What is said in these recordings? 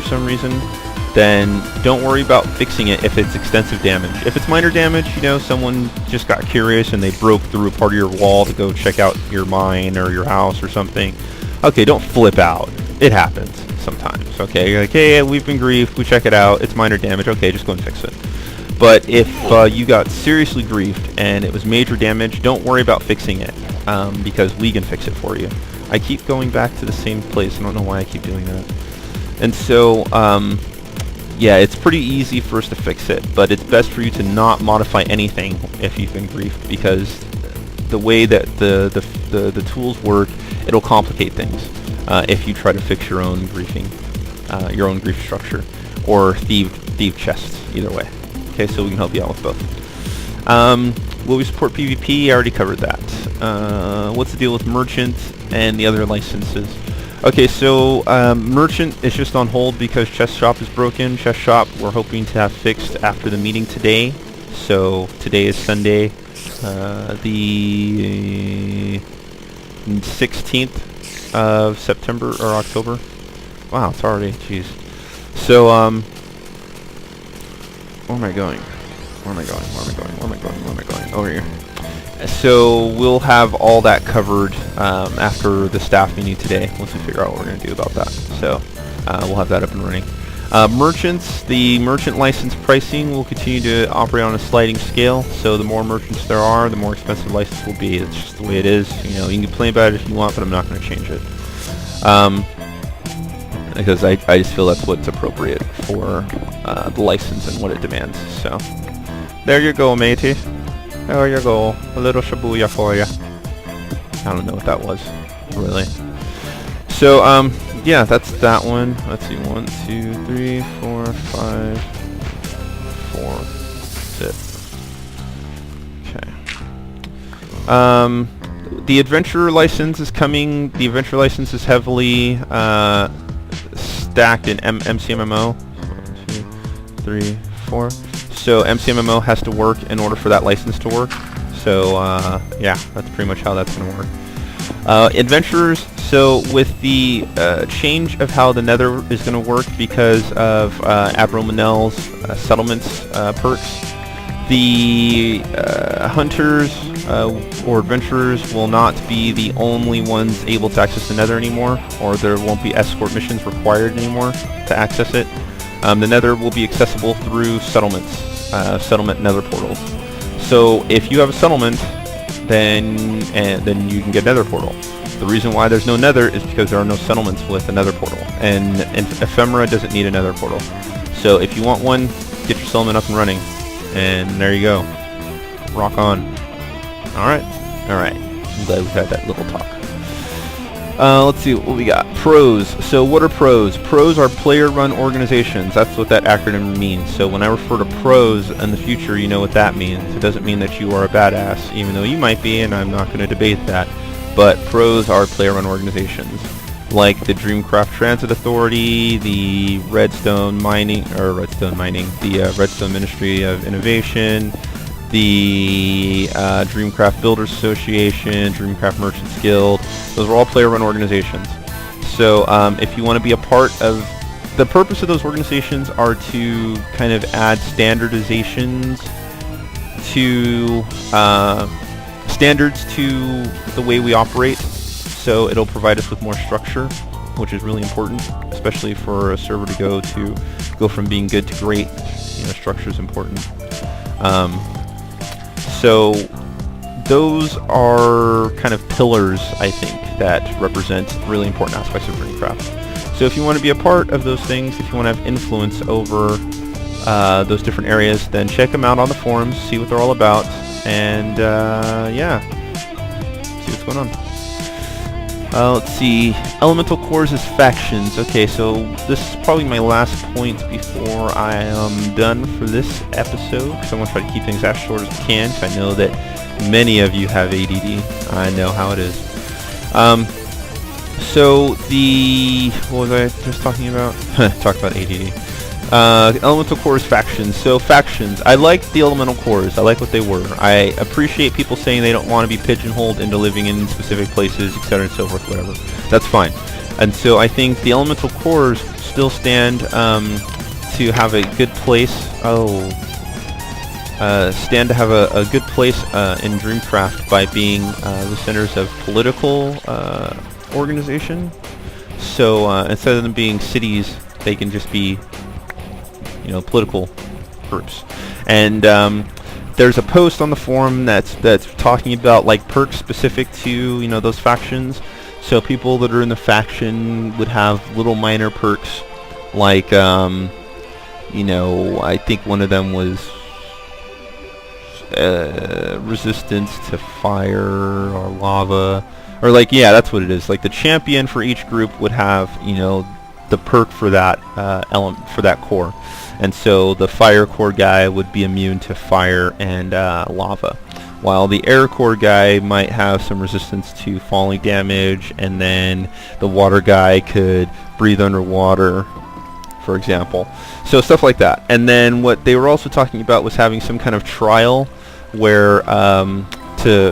some reason, then don't worry about fixing it if it's extensive damage. If it's minor damage, you know, someone just got curious and they broke through a part of your wall to go check out your mine or your house or something. Okay, don't flip out. It happens sometimes. Okay, you're like, hey, we've been griefed, we check it out, it's minor damage, okay, just go and fix it. But if you got seriously griefed and it was major damage, don't worry about fixing it, because we can fix it for you. I keep going back to the same place. I don't know why I keep doing that. And so, yeah, it's pretty easy for us to fix it, but it's best for you to not modify anything if you've been griefed, because the way that the tools work, it'll complicate things if you try to fix your own griefing, your own grief structure, or thieved chests, either way. Okay, so we can help you out with both. Will we support PvP? I already covered that. What's the deal with Merchant and the other licenses? Okay, so Merchant is just on hold because Chest Shop is broken. Chest Shop we're hoping to have fixed after the meeting today. So today is Sunday, the 16th of September or October. Wow, it's already, jeez. So where am I going? Where am I going? Where am I going? Where am I going? Where am I going? Over here. So we'll have all that covered after the staff meeting today, once we figure out what we're going to do about that. So we'll have that up and running. Merchants, the merchant license pricing will continue to operate on a sliding scale. So the more merchants there are, the more expensive license will be. It's just the way it is. You know, you can complain about it if you want, but I'm not going to change it. Because I just feel that's what's appropriate for the license and what it demands. So there you go, matey. There you go. A little Shibuya for you. I don't know what that was, really. So, yeah, that's that one. Let's see. 1, 2, 3, 4, 5, 4. That's it. Okay. The adventure license is coming. The adventure license is heavily stacked in MCMMO. 1, 2, 3, 4. So MCMMO has to work in order for that license to work. So yeah, that's pretty much how that's going to work. Adventurers, so with the change of how the Nether is going to work because of Abromanel's settlements perks, the hunters or adventurers will not be the only ones able to access the Nether anymore, or there won't be escort missions required anymore to access it. The Nether will be accessible through settlements, settlement Nether portals. So if you have a settlement, then you can get Nether portal. The reason why there's no Nether is because there are no settlements with a Nether portal, and Ephemera doesn't need a Nether portal. So if you want one, get your settlement up and running, and there you go. Rock on. All right. I'm glad we had that little talk. Let's see what we got. Pros. So what are pros? Pros are player-run organizations. That's what that acronym means. So when I refer to pros in the future, you know what that means. It doesn't mean that you are a badass, even though you might be, and I'm not going to debate that. But pros are player-run organizations, like the Dreamcraft Transit Authority, the Redstone Ministry of Innovation, the Dreamcraft Builders Association, Dreamcraft Merchants Guild. Those are all player-run organizations. So if you want to be a part of, the purpose of those organizations are to kind of add standardizations to standards to the way we operate. So it'll provide us with more structure, which is really important, especially for a server to go from being good to great. You know, structure is important. So those are kind of pillars, I think, that represent really important aspects of Dreamcraft. So if you want to be a part of those things, if you want to have influence over those different areas, then check them out on the forums, see what they're all about, and yeah, see what's going on. Let's see. Elemental cores is factions. Okay, so this is probably my last point before I am done for this episode, because I want to try to keep things as short as I can, because I know that many of you have ADD. I know how it is. So what was I just talking about? Talk about ADD. Elemental cores factions. So factions. I like the elemental cores. I like what they were. I appreciate people saying they don't want to be pigeonholed into living in specific places, etc. and so forth, whatever. That's fine. And so I think the elemental cores still stand to have a good place. Stand to have a good place in Dreamcraft by being the centers of political organization. So instead of them being cities, they can just be, political groups. And there's a post on the forum that's talking about like perks specific to those factions. So people that are in the faction would have little minor perks, like I think one of them was resistance to fire or lava, or that's what it is. Like the champion for each group would have the perk for that element, for that core. And so the fire core guy would be immune to fire and lava, while the air core guy might have some resistance to falling damage, and then the water guy could breathe underwater, for example. So stuff like that. And then what they were also talking about was having some kind of trial where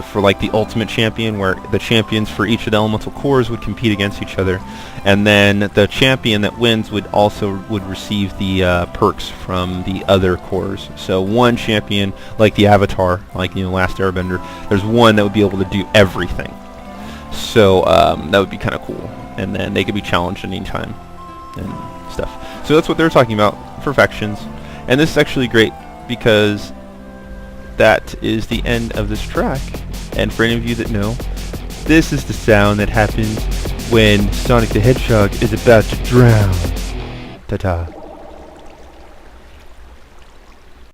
for like the ultimate champion, where the champions for each of the elemental cores would compete against each other, and then the champion that wins would receive the perks from the other cores. So one champion, like the Avatar, like Last Airbender, there's one that would be able to do everything. So that would be kind of cool, and then they could be challenged anytime and stuff. So that's what they're talking about for factions, and this is actually great because that is the end of this track. And for any of you that know, this is the sound that happens when Sonic the Hedgehog is about to drown. Ta-ta.